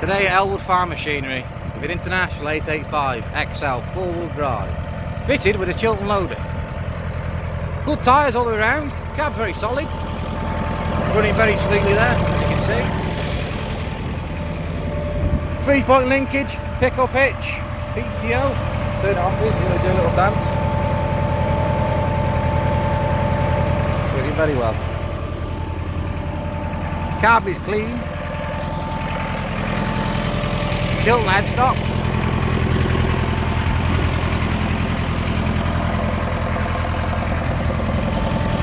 Today at Ellwood Farm Machinery with an International 885 XL 4-wheel drive, fitted with a Chiltern loader. Good tyres all the way around, cab's very solid, running very sweetly there, as you can see. 3-point linkage, pickup hitch, PTO, turn it on please, you're going to do a little dance. Working very well. Carb is clean. Chiltern headstock.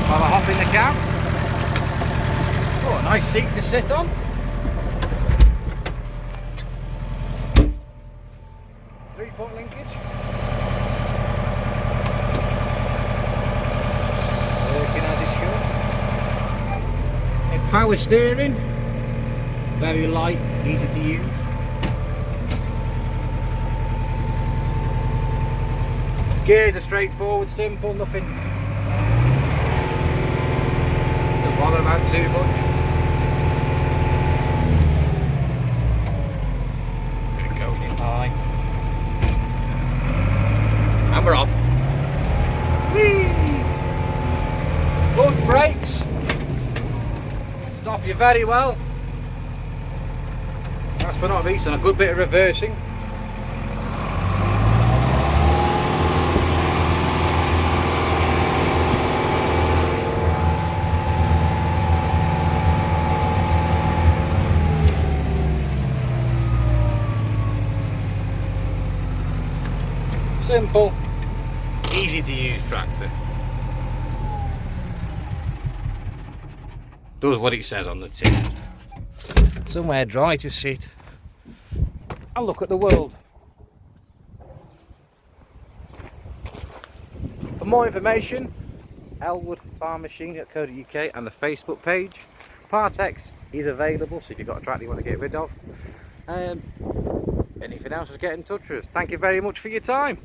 Have a hop in the cab. Oh, a nice seat to sit on. Three-point linkage. Working as it should. Power steering. Very light, easy to use. Gears are straightforward, simple, nothing to bother about too much. Good going in high. And we're off. Whee! Good brakes. Stop you very well. Last but not least, and a good bit of reversing. Simple, easy to use tractor. Does what it says on the tin. Somewhere dry to sit and look at the world. For more information, Ellwood Farm Machinery.co.uk and the Facebook page. Partex is available, so if you've got a tractor you want to get rid of. Anything else, just get in touch with us. Thank you very much for your time.